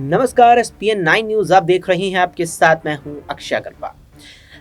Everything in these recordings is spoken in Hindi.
नमस्कार, एसपीएन 9 न्यूज आप देख रहे हैं। आपके साथ मैं हूं अक्षय अग्रवाल।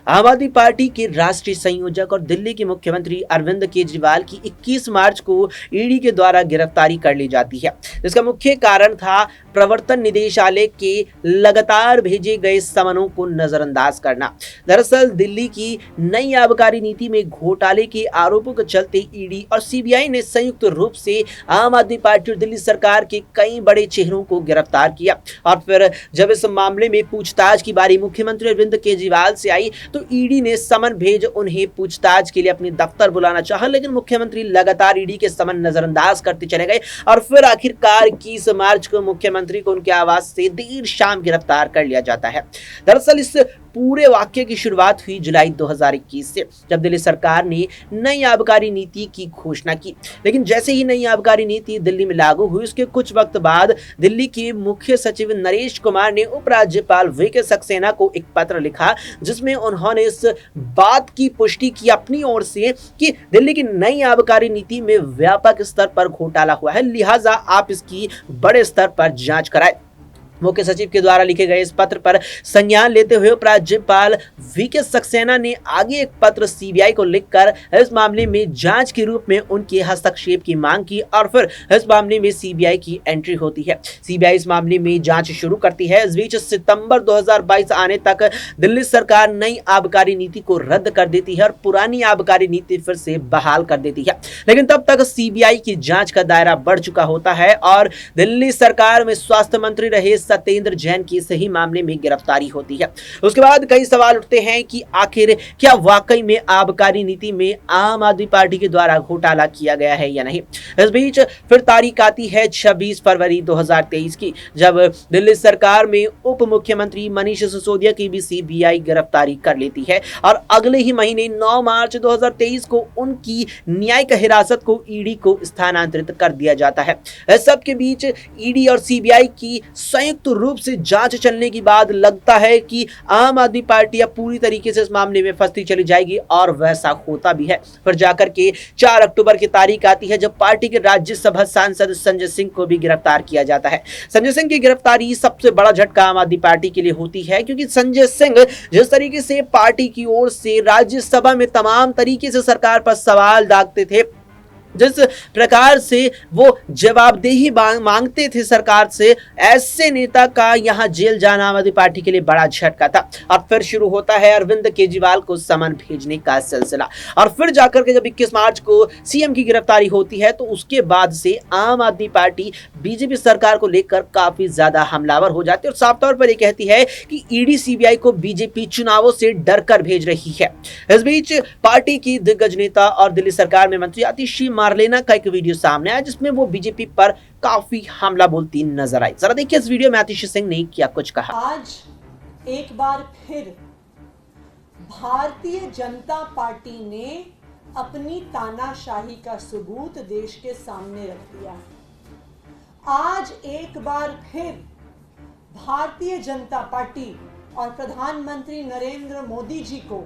आम आदमी पार्टी के राष्ट्रीय संयोजक और दिल्ली के मुख्यमंत्री अरविंद केजरीवाल की 21 मार्च को ईडी के द्वारा गिरफ्तारी कर ली जाती है, जिसका मुख्य कारण था प्रवर्तन निदेशालय के लगातार भेजे गए समनों को नजरअंदाज करना। दरअसल दिल्ली की नई आबकारी नीति में घोटाले के आरोपों के चलते ईडी और सीबीआई ने संयुक्त रूप से आम आदमी पार्टी और दिल्ली सरकार के कई बड़े चेहरों को गिरफ्तार किया। और फिर जब इस मामले में पूछताछ की बारी मुख्यमंत्री अरविंद केजरीवाल से आई तो ईडी ने समन भेज उन्हें पूछताछ के लिए अपने दफ्तर बुलाना चाहा, लेकिन मुख्यमंत्री लगातार ईडी के समन नजरअंदाज करते चले गए और फिर आखिरकार 21 मार्च को मुख्यमंत्री को उनके आवास से देर शाम गिरफ्तार कर लिया जाता है। दरअसल इस पूरे वाक्य की शुरुआत हुई जुलाई 2021 से, जब दिल्ली सरकार ने नई आबकारी नीति की घोषणा की। लेकिन जैसे ही नई आबकारी नीति दिल्ली में लागू हुई, उसके कुछ वक्त बाद दिल्ली के मुख्य सचिव नरेश कुमार ने उपराज्यपाल वीके सक्सेना को एक पत्र लिखा, जिसमें उन्होंने इस बात की पुष्टि की अपनी ओर से कि दिल्ली की नई आबकारी नीति में व्यापक स्तर पर घोटाला हुआ है, लिहाजा आप इसकी बड़े स्तर पर जांच कराएं। मुख्य सचिव के द्वारा लिखे गए इस पत्र पर संज्ञान लेते हुए उपराज्यपाल वीके सक्सेना ने आगे एक पत्र सीबीआई को लिखकर इस मामले में जांच के रूप में उनके हस्तक्षेप की मांग की और फिर इस मामले में सीबीआई की एंट्री होती है। सीबीआई इस मामले में जांच शुरू करती है। इस बीच सितंबर 2022 आने तक दिल्ली सरकार नई आबकारी नीति को रद्द कर देती है और पुरानी आबकारी नीति फिर से बहाल कर देती है। लेकिन तब तक सीबीआई की जांच का दायरा बढ़ चुका होता है और दिल्ली सरकार में स्वास्थ्य मंत्री रहे सत्येंद्र जैन की सही मामले में गिरफ्तारी होती है। उसके बाद कई सवाल उठते हैं कि आखिर क्या वाकई में आबकारी नीति में आम आदमी पार्टी के द्वारा घोटाला किया गया है या नहीं। इस बीच फिर तारीख आती है 26 फरवरी 2023 की, जब दिल्ली सरकार में उप मुख्यमंत्री मनीष सिसोदिया की भी सीबीआई गिरफ्तारी कर लेती है और अगले ही महीने 9 मार्च 2023 को उनकी न्यायिक हिरासत को ईडी को स्थानांतरित कर दिया जाता है। इस सब के बीच ईडी और सीबीआई की संयुक्त रूप से जांच चलने के बाद लगता है कि आम आदमी पार्टी अब पूरी तरीके से इस मामले में फंसती चली जाएगी और वैसा होता भी है। फिर जाकर के 4 अक्टूबर की तारीख आती है, जब पार्टी के राज्यसभा सांसद संजय सिंह को भी गिरफ्तार किया जाता है। संजय सिंह की गिरफ्तारी सबसे बड़ा झटका आम आदमी पार्टी के लिए होती है, क्योंकि संजय सिंह जिस तरीके से पार्टी की ओर से राज्यसभा में तमाम तरीके से सरकार पर सवाल दागते थे, जिस प्रकार से वो जवाबदेही मांगते थे सरकार से, ऐसे नेता का यहां जेल जाना आम आदमी पार्टी के लिए बड़ा झटका था। और फिर शुरू होता है अरविंद केजरीवाल को समन भेजने का सिलसिला। और फिर जाकर के जब 21 मार्च को सीएम की गिरफ्तारी होती है, तो उसके बाद से आम आदमी पार्टी बीजेपी सरकार को लेकर काफी ज्यादा हमलावर हो जाती है और साफ तौर पर यह कहती है कि ईडी सीबीआई को बीजेपी चुनावों से डर कर भेज रही है। इस बीच पार्टी की दिग्गज नेता और दिल्ली सरकार में मंत्री आतिशी मारलेना का एक वीडियो सामने आया, जिसमें वो बीजेपी पर काफी हमला बोलती नजर आई। जरा देखिए इस वीडियो में आतिशी सिंह ने क्या कुछ कहा। आज एक बार फिर भारतीय जनता पार्टी ने अपनी तानाशाही का सबूत देश के सामने रख दिया। आज एक बार फिर भारतीय जनता पार्टी और प्रधानमंत्री नरेंद्र मोदी जी को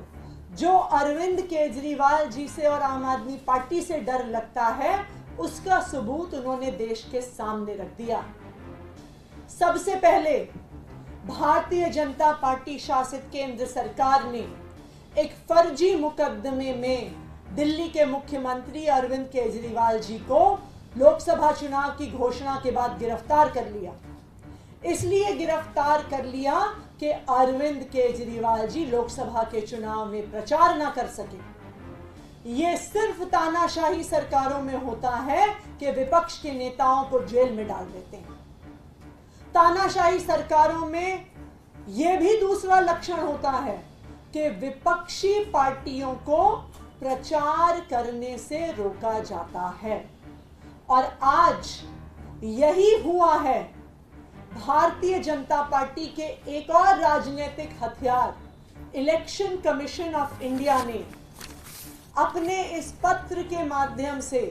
जो अरविंद केजरीवाल जी से और आम आदमी पार्टी से डर लगता है, उसका सबूत उन्होंने देश के सामने रख दिया। सबसे पहले भारतीय जनता पार्टी शासित केंद्र सरकार ने एक फर्जी मुकदमे में दिल्ली के मुख्यमंत्री अरविंद केजरीवाल जी को लोकसभा चुनाव की घोषणा के बाद गिरफ्तार कर लिया। इसलिए गिरफ्तार कर लिया कि अरविंद केजरीवाल जी लोकसभा के चुनाव में प्रचार ना कर सके। ये सिर्फ तानाशाही सरकारों में होता है कि विपक्ष के नेताओं को जेल में डाल देते हैं। तानाशाही सरकारों में यह भी दूसरा लक्षण होता है कि विपक्षी पार्टियों को प्रचार करने से रोका जाता है। और आज यही हुआ है। भारतीय जनता पार्टी के एक और राजनीतिक हथियार इलेक्शन कमीशन ऑफ इंडिया ने अपने इस पत्र के माध्यम से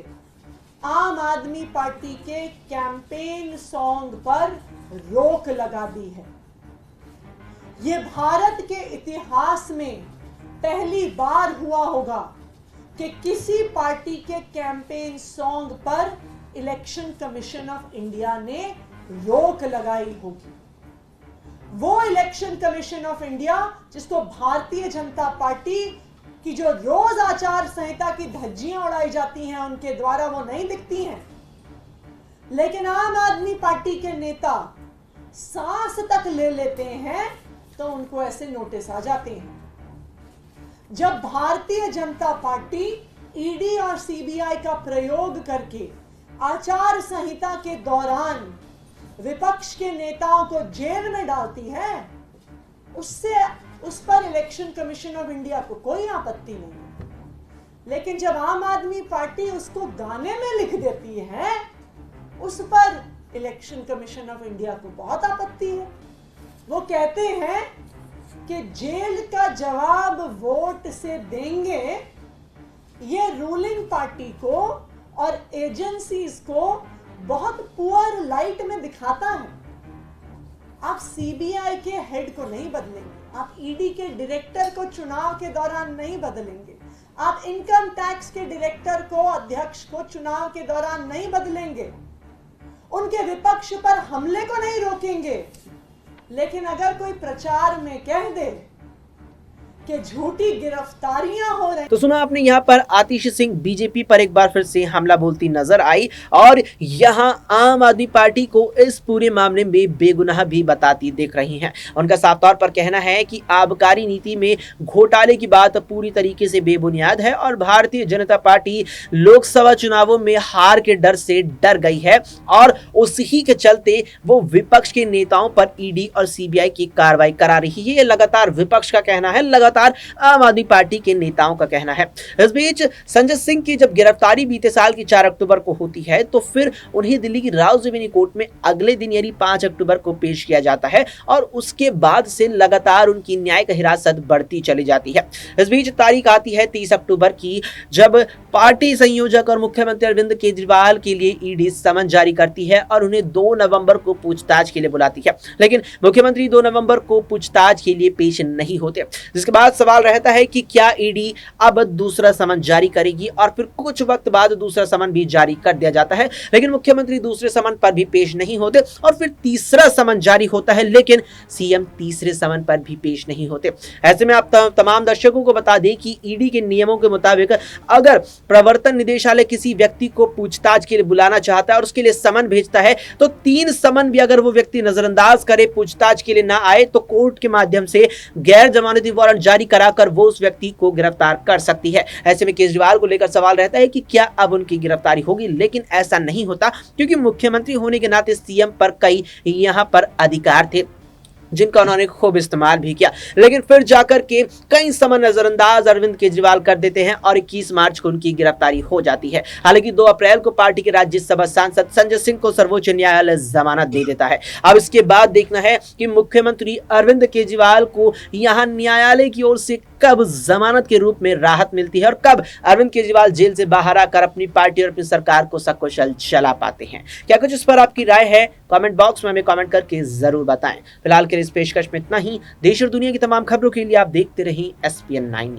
आम आदमी पार्टी के कैंपेन सॉन्ग पर रोक लगा दी है। ये भारत के इतिहास में पहली बार हुआ होगा कि किसी पार्टी के कैंपेन सॉन्ग पर इलेक्शन कमीशन ऑफ इंडिया ने रोक लगाई होगी। वो इलेक्शन कमीशन ऑफ इंडिया जिसको भारतीय जनता पार्टी की जो रोज आचार संहिता की धज्जियां उड़ाई जाती हैं उनके द्वारा वो नहीं दिखती हैं, लेकिन आम आदमी पार्टी के नेता सांस तक ले लेते हैं तो उनको ऐसे नोटिस आ जाते हैं। जब भारतीय जनता पार्टी ईडी और सीबीआई का प्रयोग करके आचार संहिता के दौरान विपक्ष के नेताओं को जेल में डालती है, उस पर इलेक्शन कमीशन ऑफ इंडिया को कोई आपत्ति नहीं, लेकिन जब आम आदमी पार्टी उसको गाने में लिख देती है उस पर इलेक्शन कमीशन ऑफ इंडिया को बहुत आपत्ति है। वो कहते हैं कि जेल का जवाब वोट से देंगे, ये रूलिंग पार्टी को और एजेंसीज को बहुत पुअर लाइट में दिखाता है। आप सीबीआई के हेड को नहीं बदलेंगे, आप ईडी के डायरेक्टर को चुनाव के दौरान नहीं बदलेंगे, आप इनकम टैक्स के डायरेक्टर को, अध्यक्ष को चुनाव के दौरान नहीं बदलेंगे, उनके विपक्ष पर हमले को नहीं रोकेंगे, लेकिन अगर कोई प्रचार में कह दे कि झूठी गिरफ्तारियां हो रही। तो सुना आपने, यहाँ पर आतिश सिंह बीजेपी पर एक बार फिर से हमला बोलती नजर आई और यहाँ आम आदमी पार्टी को इस पूरे मामले में बेगुनाह भी बताती दिख रही हैं। उनका साफ तौर पर कहना है कि आबकारी नीति में घोटाले की बात पूरी तरीके से बेबुनियाद है और भारतीय जनता पार्टी लोकसभा चुनावों में हार के डर से डर गई है और उसी के चलते वो विपक्ष के नेताओं पर ईडी और सीबीआई की कार्रवाई करा रही है। ये लगातार विपक्ष का कहना है, लगातार आम आदमी पार्टी के नेताओं का कहना है। इस बीच संजय सिंह की जब गिरफ्तारी बीते साल की 4 अक्टूबर को होती है तो फिर उन्हें दिल्ली की राउज़ेवनी कोर्ट में अगले दिन यानी 5 अक्टूबर को पेश किया जाता है और उसके बाद से लगातार उनकी न्यायिक हिरासत बढ़ती चली जाती है। इस बीच तारीख आती है 30 अक्टूबर की, जब पार्टी संयोजक और मुख्यमंत्री अरविंद केजरीवाल के लिए ईडी समन जारी करती है और उन्हें 2 नवंबर को पूछताछ के लिए बुलाती है, लेकिन मुख्यमंत्री 2 नवंबर को पूछताछ के लिए पेश नहीं होते, जिसके बाद सवाल रहता है कि क्या ईडी अब दूसरा समन जारी करेगी और फिर कुछ वक्त बाद दूसरा समन भी जारी कर दिया जाता है, लेकिन मुख्यमंत्री दूसरे समन पर भी पेश नहीं होते और फिर तीसरा समन जारी होता है, लेकिन सीएम तीसरे समन पर भी पेश नहीं होते। ऐसे में आप तमाम दर्शकों को बता दें कि ईडी के नियमों के मुताबिक अगर प्रवर्तन निदेशालय किसी व्यक्ति को पूछताछ के लिए बुलाना चाहता है और उसके लिए समन भेजता है तो 3 समन भी अगर वो व्यक्ति नजरअंदाज करे, पूछताछ के लिए ना आए, तो कोर्ट के माध्यम से गैर जमानती वारंट जारी कराकर वो उस व्यक्ति को गिरफ्तार कर सकती है। ऐसे में केजरीवाल को लेकर सवाल रहता है कि क्या अब उनकी गिरफ्तारी होगी, लेकिन ऐसा नहीं होता क्योंकि मुख्यमंत्री होने के नाते सीएम पर कई यहां पर अधिकार थे जिनका उन्होंने खूब इस्तेमाल भी किया, लेकिन फिर जाकर के कई समन नजरअंदाज अरविंद केजरीवाल कर देते हैं और 21 मार्च को उनकी गिरफ्तारी हो जाती है। हालांकि 2 अप्रैल को पार्टी के राज्यसभा सांसद संजय सिंह को सर्वोच्च न्यायालय जमानत दे देता है। अब इसके बाद देखना है कि मुख्यमंत्री अरविंद केजरीवाल को यहाँ न्यायालय की ओर से कब जमानत के रूप में राहत मिलती है और कब अरविंद केजरीवाल जेल से बाहर आकर अपनी पार्टी और अपनी सरकार को सकुशल चला पाते हैं। क्या कुछ इस पर आपकी राय है? कमेंट बॉक्स में हमें कमेंट करके जरूर बताएं। फिलहाल के इस पेशकश में इतना ही। देश और दुनिया की तमाम खबरों के लिए आप देखते रहें SPN9 न्यूज।